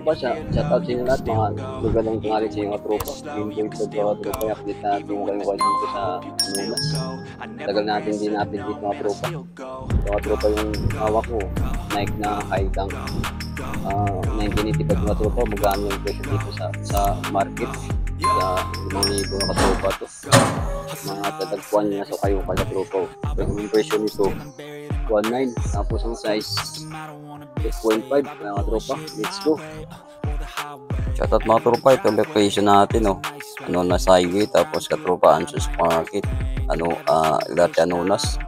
Ba, shoutout sa inyo lahat, mga magandang tanghali sa inyo mga tropa. Game Boy Vlog mga tropa, i-update natin kung kayo dito sa Anunas. Tagal natin din na-update dito mga tropa. Mga tropa yung hawak ko, Nike na high dunk. 1985 mga tropa, magkano yung presyo dito sa market. Sa 5,000 mga tropa to. Mga tatagpuan nyo na sa kayo kala tropa. Pero yung presyo nito, 1.9, tapos ang size 6.5 mga tropa. Let's go. Shoutout mga tropa, ito location natin Anunas Highway, tapos katropa Ansus Market, Ilate Anunas.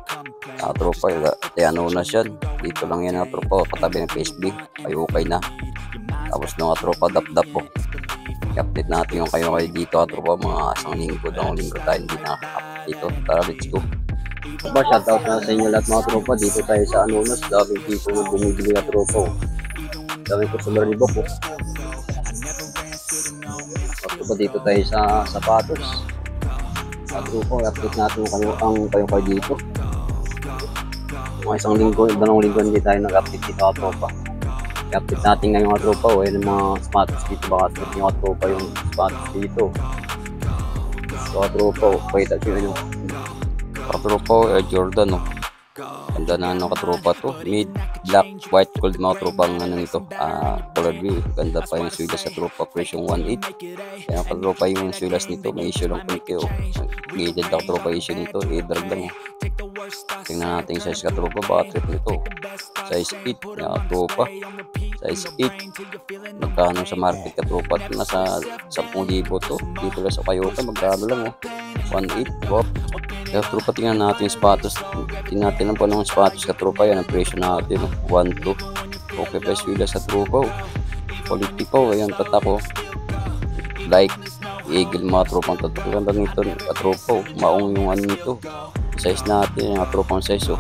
Tropa, Ilate Anunas yan. Dito lang yan tropa, katabi ng PSB. Kayo okay na. Tapos mga tropa, dap-dap po. I-update natin yung kayo dito tropa, mga isang linggo tayo hindi nakaka-update dito. Tara, let's go. Shoutout na sa inyo lahat mga tropa. Dito tayo sa Anunas. Daming people na bumibili na tropa. Daming customer ni Boko. Tropa, dito tayo sa sapatos. Tropa, update natin kayo dito. Mga isang linggo, dalawang linggo hindi tayo nag-update dito mga tropa. I-update natin ngayon mga tropa. Yung mga sapatos dito. Baka update nyo mga tropa yung sapatos dito. So tropa, pakita nyo yung katropa, Air Jordan ganda na katropa to, mid black white gold mga tropa ang nito, color blue, ganda pa yung sulas sa tropa, presyong 1.8. kaya katropa yung sulas nito, may issue lang kunti graded na katropa issue nito, drag lang tingnan natin yung size katropa, baka trip nito size 8 na katropa, size 8 magkano sa market katropa, nasa 10,000 to, dito lang sa Kayoka magkano lang 1.8. Kaya tropa, tingnan natin yung sapatos. Tingnan natin lang po ng sapatos katropa. Yan ang presyo natin 1.2. Okay pa sila sa tropa quality po. Ayan tatako like eagle mga tropang tatak. Ganda nito katropa. Maong yung ano nito. Size natin yung tropang size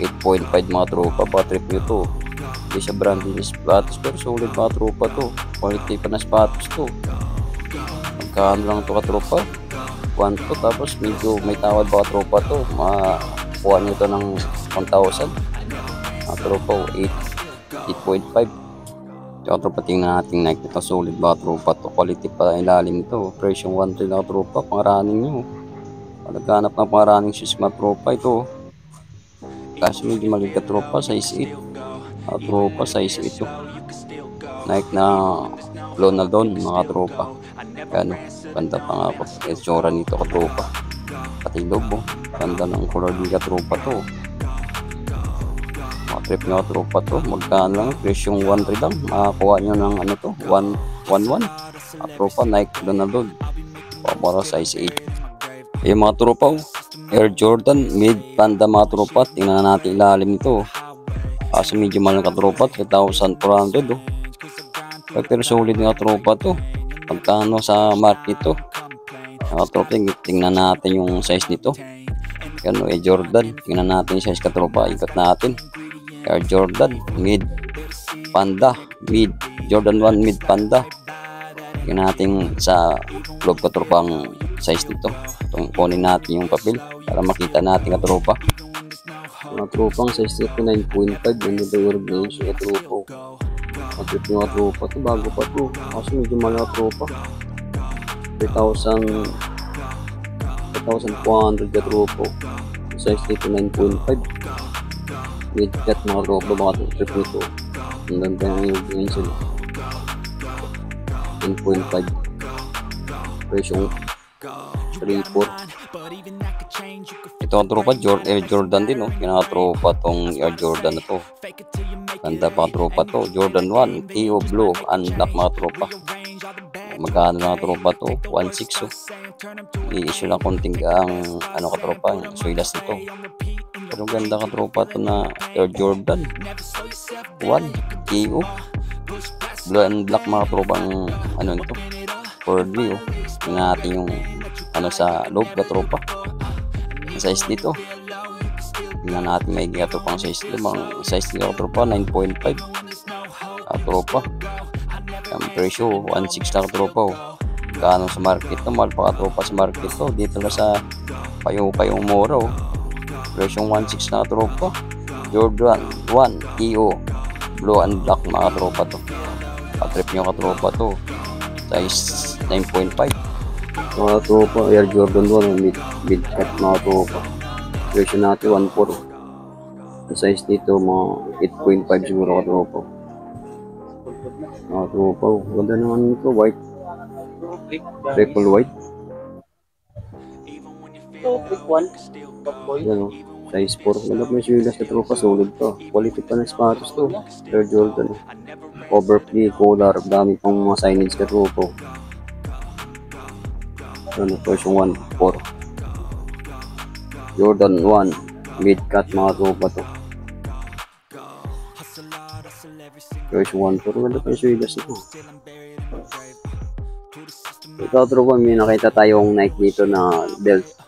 8.5 mga tropa. Patrip nyo to. Hindi siya branded na sapatos pero solid mga tropa to. Quality pa na sapatos to. Magkano lang to katropa, 1.2. Tapos medyo may tawad ba tropa to, makuha nyo to ng 1,000 tropa 8.5. tropa, tingnan natin Nike ito, solid ba tropa to, quality pa ilalim to, presyong 1.3 na tropa, pang running nyo. Naghanap ng pang running shoes mga tropa ito, kasi medyo maliit ka tropa, size 8 tropa, size 8 Nike na Lonaldon mga tropa. Ganda pa nga po itsura nito katropa, pati logo ganda ng color di katropa to. Trip nga tropa to, magkano lang, presyong 1.3 lang, makakuha nyo ng ano to, 1.11 tropa, Nike Donaldon para size 8. Yung mga tropa Air Jordan mid panda mga tropa, tingnan natin ilalim nito kasi medyo mahal ka tropa, 3,400 pero solid nga tropa to. Pagkano sa market to tropa, tingnan natin yung size nito. Air Jordan, tingnan natin yung size katropa, ikot natin. Air Jordan mid panda, mid Jordan 1 mid panda, tingnan natin sa loob katropa ang size nito. Kunin natin yung papel para makita natin katropa. Mga tropang size nito 9.5, yun yung organization katropa. Trip yung tropa to, bago pa to kasi medyo mahal na tropa, 3,400 ka tropa, size nito 9.5 mid cut mga tropa. Baka trip nito ang ganda ng yung 10.5, presyong 3.4. Ito ang tropa, Air Jordan din tropa tong Air Jordan na to, ganda pa tropa to, Jordan 1 TO blue unblock mga tropa. Magkano mga tropa to, 1.6 i-issue lang konting ang katropa yung suilas nito, pero ganda katropa to na Air Jordan 1 TO blue and black mga tropa ang nito for view. Tingnan natin yung sa loob katropa, size dito tingnan natin, may gato pang size dito, size dito tropa 9.5 tropa. Ang presyo 1.6 na tropa Kano sa market to, mahal pa tropa sa market to. Dito na sa Kayong Moro, presyong 1.6 na tropa. Jordan 1 EO blue and black mga katropa to. Patrip nyo katropa to. Size 9.5. Mga katropa, Air Jordan 1 mid cut mga katropa. Version natin 1.4. Ang size dito mga 8.5 siguro katropa. Mga katropa, ganda naman ito, white. Triple white. Topic 1. Yan o, size 4. Ganda pa yung silas na tropa, solid to. Quality pa ng sapatos to. Air Jordan. Overplay, collar, dami pang mga signage ka tropa. Ano, version 1.4. Jordan 1 mid cut mga tropa to. Version 1.4. Ganda pa yung silas ito. Ito tropa, may nakita tayong Nike dito na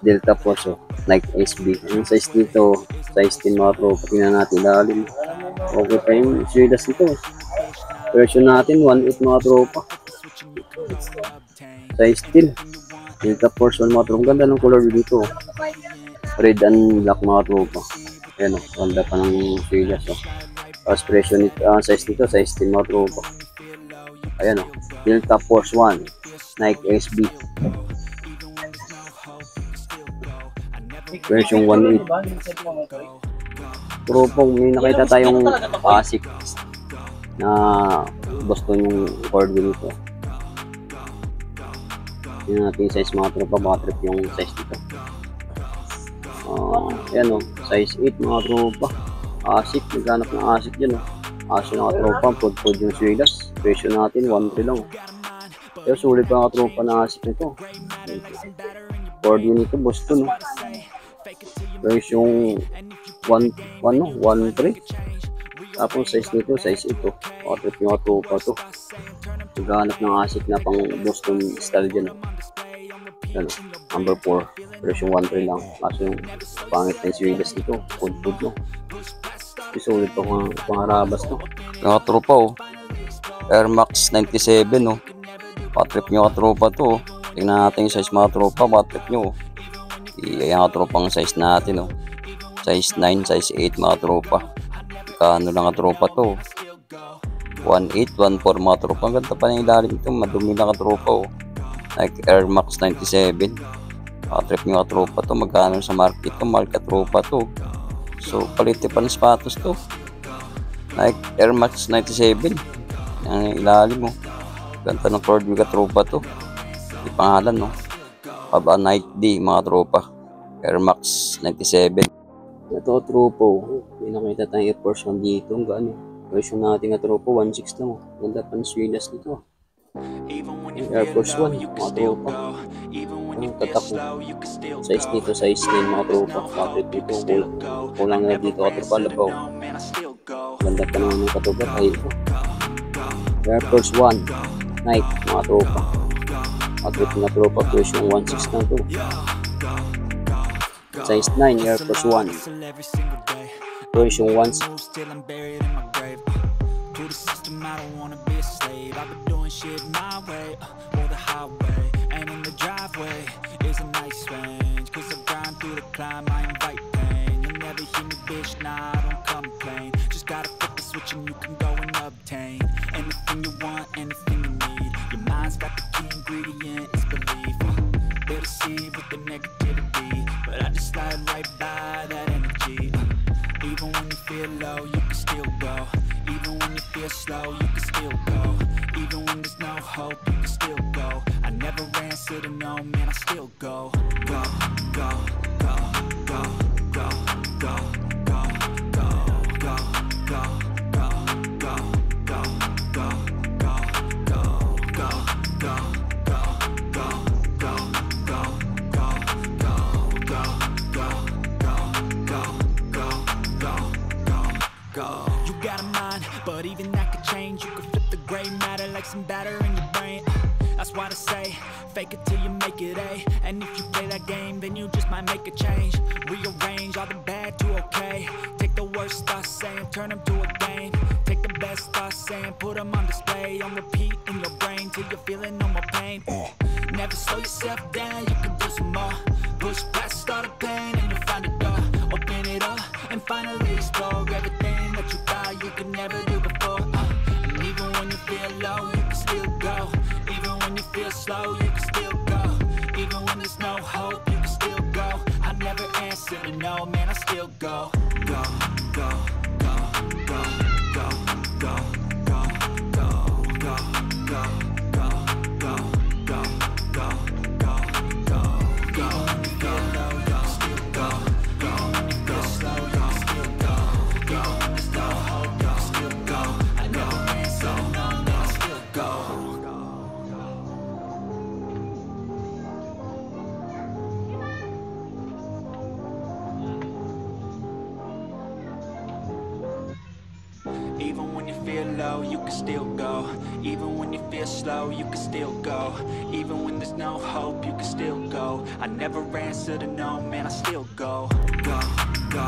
Delta Force, Nike SB. Ang size dito, size 10 mga tropa. Tingnan natin lalim. Okay pa yung silas ito. Version natin 1.8 mga tropa. Size 10. Delta Force 1 mga tropa. Ganda ng color dito. Red and black mga tropa. Ayan o, ganda pa ng silas o. Tapos presyo nito, size nito, size 10 mga tropa. Ayan o, Delta Force 1 Nike SB version 1.8. Tropa, may nakita tayong Asics na Boston yung cord nito. Tingnan natin yung size mga tropa, baka trip yung size dito. Ayan o, size 8 mga tropa. Asics, naghanap ng Asics dyan o. Asics mga tropa, pod yung silas. Presyo natin 1.3 lang o. Pero sulit pa mga tropa na Asics nito. Cord nito, Boston o. Version 1.3. Tapos size nito, size ito. Trip yung mga tropa to. Naghanap ng Asics na pang Boston style dyan o. Ano, number 4, version 1.3 lang. Kaso yung pangit na yung silas nito, pod no. Sulit pa pangarabas no. Mga tropa o, Air Max 97 o. Patrip nyo katropa to. Tingnan natin yung size mga tropa, patrip nyo. Ayan katropang size natin o. Size 9, size 8 mga tropa. Kano lang katropa to. 1.8, 1.4 mga tropa. Ang ganda pa na yung ilalim ito, madumi lang katropa o. Like Air Max 97. Patrip nyo katropa to. Magkano sa market to, mahal katropa to. So paliti pa ng sapatos to. Like Air Max 97. Ang ilalim mo. Ganda ng cord mga tropa to. Di pangalan no. Paba Nike D mga tropa. Air Max 97. Ito tropa. May nakita tayong Air Force 1 dito. Ang gano. Version natin nga tropa 1.6 lang. Ganda pa ng silas nito. Air Force 1 mga tropa. Ang tatak mo. Size nito, size 9 mga tropa. Patrip dito. Kulang na dito katropa. Labaw. Ganda pa naman ng katropa. Air Force 1 Nike mga tropa. Patrip na tropa. Version 1.6 lang to. Size 9 Air Force 1. Version 1.6. To the system, I don't wanna be a slave. I've been doing shit my way, or the highway. And in the driveway is a nice range. Cause I grind through the climb, I invite pain. You'll never hear me, bitch, nah, I don't complain. Just gotta flip the switch and you can go and obtain anything you want, anything you need. Your mind's got the key ingredient, it's belief. They'll deceive with the negativity, but I just slide right by that energy. Even when you feel low, you can still go. Even when you feel slow, you can still go. Even when there's no hope, you can still go. I never answer to no, man, I still go. Go, go, go, go, go, go, go, go, go, go, go, go, go, go, go, go, go, go, go. You got a mind, but even that could change. You could flip the gray matter like some batter in your brain. That's why I say, fake it till you make it A. And if you play that game, then you just might make a change. Rearrange all the bad to okay. Take the worst thoughts saying, turn them to a game. Take the best thoughts saying, put them on display. On repeat in your brain till you're feeling no more pain. Never slow yourself down, you can do some more. Push past all the pain and you'll find a door. Open it up and finally explore everything that you thought you could never do before. can still go. Even when you feel slow, you can still go. Even when there's no hope, you can still go. I never answer to no, man, I still go. Go, go,